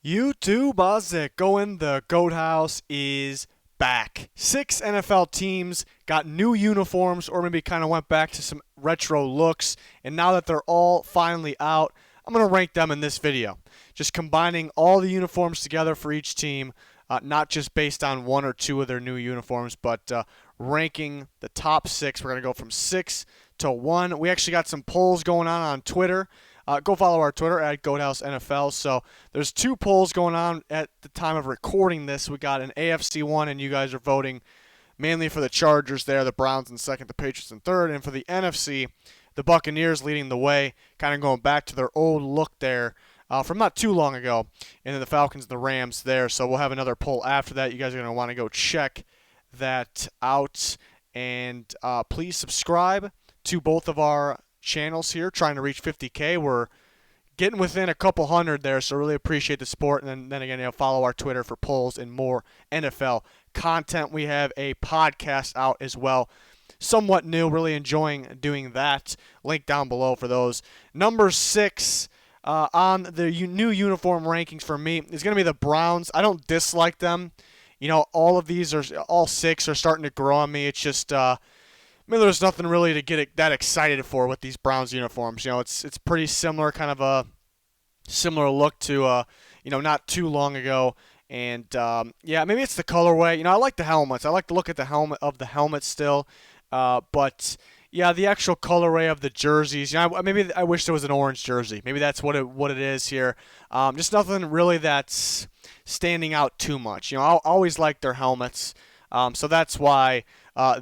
YouTube, how's it going? The Goat House is back. 6 NFL teams got new uniforms, or maybe kind of went back to some retro looks. And now that they're all finally out, I'm going to rank them in this video. Just combining all the uniforms together for each team, not just based on one or two of their new uniforms, but ranking the top 6. We're going to go from 6 to 1. We actually got some polls going on Twitter. Go follow our Twitter at GoatHouse NFL. So there's 2 polls going on at the time of recording this. We got an AFC one, and you guys are voting mainly for the Chargers there, the Browns in second, the Patriots in third. And for the NFC, the Buccaneers leading the way, kind of going back to their old look there from not too long ago. And then the Falcons and the Rams there. So we'll have another poll after that. You guys are going to want to go check that out. And please subscribe to both of our channels here, trying to reach 50K. We're getting within a couple hundred there, so really appreciate the support. And then again, follow our Twitter for polls and more NFL content. We have a podcast out as well, somewhat new, really enjoying doing that. Link down below for those. Number 6 on the new uniform rankings for me is going to be the Browns. I don't dislike them. All 6 are starting to grow on me. It's just there's nothing really to get that excited for with these Browns uniforms. It's pretty similar, kind of a similar look to not too long ago. And maybe it's the colorway. I like the helmets. I like to look at the helmet still. But the actual colorway of the jerseys. Maybe I wish there was an orange jersey. Maybe that's what it is here. Just nothing really that's standing out too much. I always like their helmets. So that's why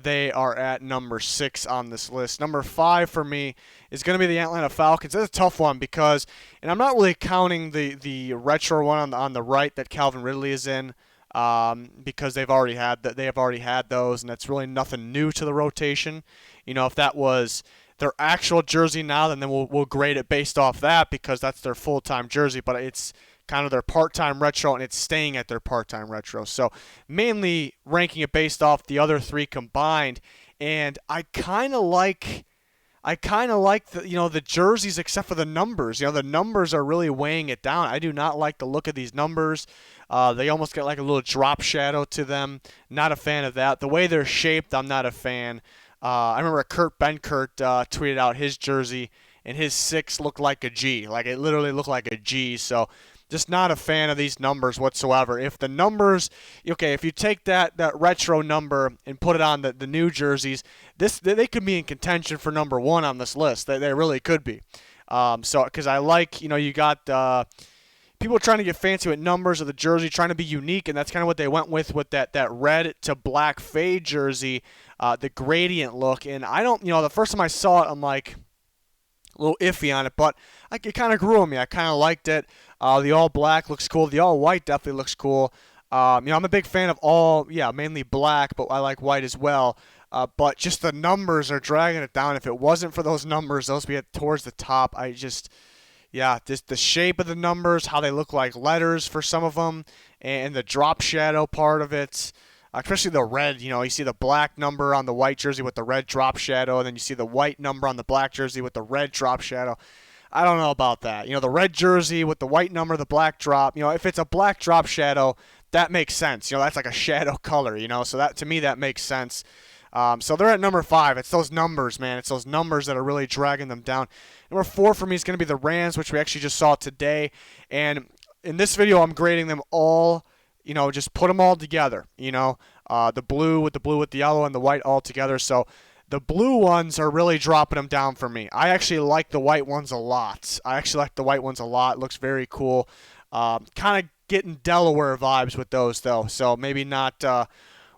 they are at number 6 on this list. Number 5 for me is going to be the Atlanta Falcons. That's a tough one because, and I'm not really counting the retro one on the right that Calvin Ridley is in, because they have already had those, and that's really nothing new to the rotation. If that was their actual jersey now, then we'll grade it based off that because that's their full-time jersey. But it's kind of their part-time retro, and it's staying at their part-time retro. So mainly ranking it based off the other 3 combined, and I kind of like the jerseys except for the numbers. The numbers are really weighing it down. I do not like the look of these numbers. They almost get like a little drop shadow to them. Not a fan of that. The way they're shaped, I'm not a fan. I remember Kurt Benkert tweeted out his jersey, and his 6 looked like a G. Like, it literally looked like a G. So just not a fan of these numbers whatsoever. If the numbers, if you take that retro number and put it on the new jerseys, they could be in contention for number 1 on this list. They really could be. Because I like, you got people trying to get fancy with numbers of the jersey, trying to be unique, and that's kind of what they went with that red to black fade jersey, the gradient look. And I don't, the first time I saw it, I'm like a little iffy on it, but it kind of grew on me. I kind of liked it. The all black looks cool. The all white definitely looks cool. I'm a big fan of mainly black, but I like white as well. But just the numbers are dragging it down. If it wasn't for those numbers, those would be towards the top. Just the shape of the numbers, how they look like letters for some of them, and the drop shadow part of it. Especially the red, you see the black number on the white jersey with the red drop shadow, and then you see the white number on the black jersey with the red drop shadow. I don't know about that. The red jersey with the white number, the black drop. If it's a black drop shadow, that makes sense. That's like a shadow color. So that, to me, that makes sense. So they're at number 5. It's those numbers, man. It's those numbers that are really dragging them down. Number 4 for me is going to be the Rams, which we actually just saw today. And in this video, I'm grading them all. Just put them all together. The blue with the yellow and the white all together. So the blue ones are really dropping them down for me. I actually like the white ones a lot. It looks very cool. Kind of getting Delaware vibes with those, though. So maybe not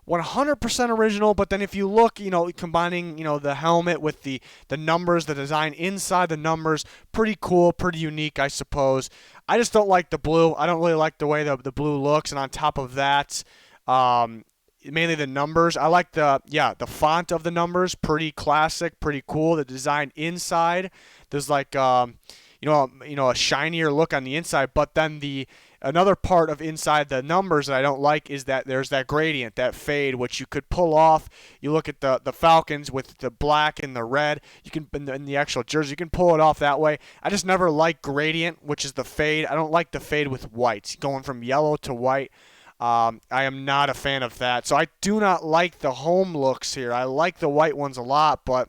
100% original, but then if you look, combining, the helmet with the numbers, the design inside the numbers, pretty cool, pretty unique, I suppose. I just don't like the blue. I don't really like the way the blue looks, and on top of that, mainly the numbers. I like the font of the numbers, pretty classic, pretty cool. The design inside, there's like, a shinier look on the inside. But then another part of inside the numbers that I don't like is that there's that gradient, that fade, which you could pull off. You look at the Falcons with the black and the red. You can in the actual jersey, you can pull it off that way. I just never like gradient, which is the fade. I don't like the fade with white, going from yellow to white. I am not a fan of that. So I do not like the home looks here. I like the white ones a lot, but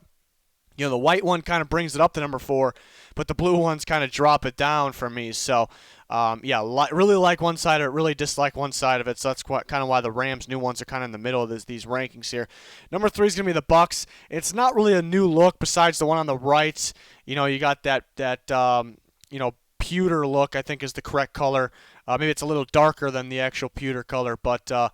the white one kind of brings it up to number 4, but the blue ones kind of drop it down for me. So, really like one side of it, really dislike one side of it. So that's kind of why the Rams' new ones are kind of in the middle of these rankings here. Number 3 is going to be the Bucs. It's not really a new look besides the one on the right. You got that pewter look, I think is the correct color. Maybe it's a little darker than the actual pewter color, but that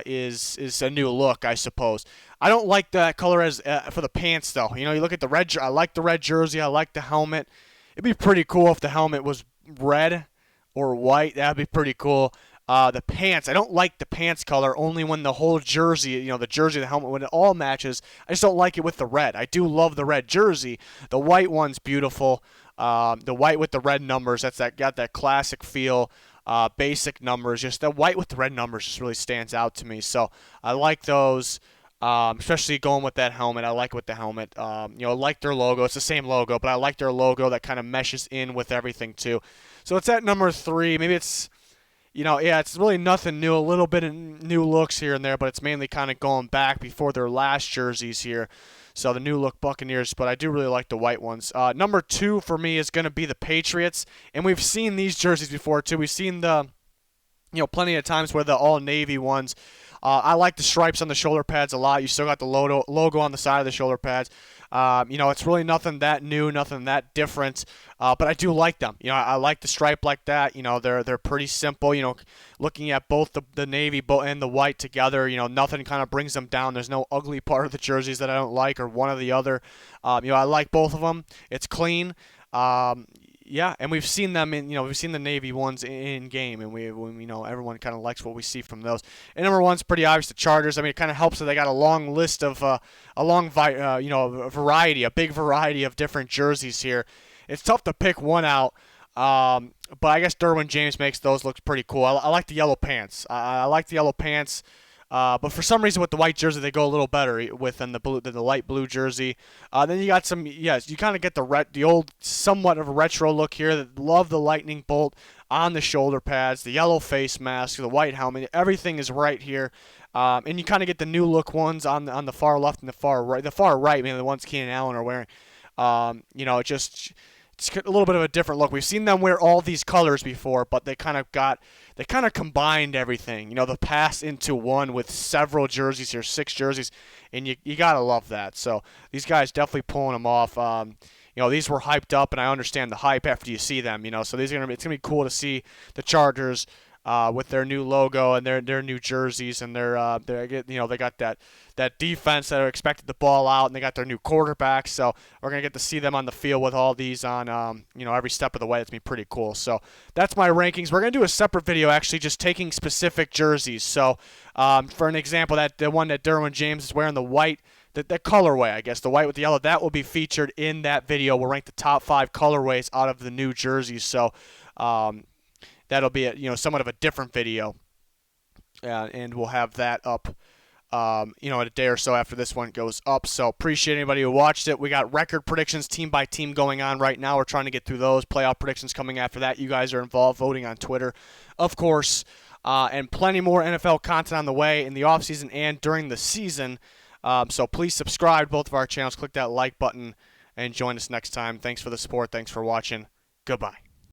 is a new look, I suppose. I don't like that color as for the pants, though. You look at the red. I like the red jersey. I like the helmet. It'd be pretty cool if the helmet was red or white. That'd be pretty cool. The pants, I don't like the pants color only when the whole jersey, the jersey, the helmet, when it all matches. I just don't like it with the red. I do love the red jersey. The white one's beautiful. The white with the red numbers, got that classic feel. Basic numbers, just the white with the red numbers just really stands out to me. So I like those, especially going with that helmet. I like with the helmet. I like their logo. It's the same logo, but I like their logo that kind of meshes in with everything too. So it's at number 3. Maybe it's, it's really nothing new. A little bit of new looks here and there, but it's mainly kind of going back before their last jerseys here. So the new look Buccaneers, but I do really like the white ones. Number 2 for me is going to be the Patriots, and we've seen these jerseys before too. We've seen plenty of times where the all navy ones. I like the stripes on the shoulder pads a lot. You still got the logo on the side of the shoulder pads. It's really nothing that new, nothing that different, but I do like them. I like the stripe like that. They're pretty simple. Looking at both the navy and the white together, nothing kind of brings them down. There's no ugly part of the jerseys that I don't like or one or the other. I like both of them. It's clean. And we've seen them we've seen the navy ones in game, and we everyone kind of likes what we see from those. And number 1's pretty obvious, the Chargers. I mean, it kind of helps that they got a long list of a big variety of different jerseys here. It's tough to pick one out, but I guess Derwin James makes those look pretty cool. I like the yellow pants. I like the yellow pants. But for some reason with the white jersey, they go a little better than the light blue jersey. Then you got you kind of get the old somewhat of a retro look here. Love the lightning bolt on the shoulder pads, the yellow face mask, the white helmet. Everything is right here. And you kind of get the new look ones on the far left and the far right. The far right, the ones Keenan Allen are wearing. It's a little bit of a different look. We've seen them wear all these colors before, but they kind of combined everything. The pass into one with several jerseys here, 6 jerseys, and you gotta love that. So these guys definitely pulling them off. These were hyped up, and I understand the hype after you see them. So it's gonna be cool to see the Chargers with their new logo and their new jerseys, and they got that defense that are expected to ball out, and they got their new quarterback. So we're gonna get to see them on the field with all these on every step of the way. It's gonna be pretty cool. So that's my rankings. We're gonna do a separate video actually just taking specific jerseys. So for an example, the one that Derwin James is wearing, the white. The colorway, I guess, the white with the yellow, that will be featured in that video. We'll rank the top 5 colorways out of the new jerseys. So that'll be somewhat of a different video, and we'll have that up in a day or so after this one goes up. So appreciate anybody who watched it. We got record predictions team by team going on right now. We're trying to get through those. Playoff predictions coming after that. You guys are involved voting on Twitter, of course, and plenty more NFL content on the way in the offseason and during the season. So please subscribe to both of our channels. Click that like button and join us next time. Thanks for the support. Thanks for watching. Goodbye.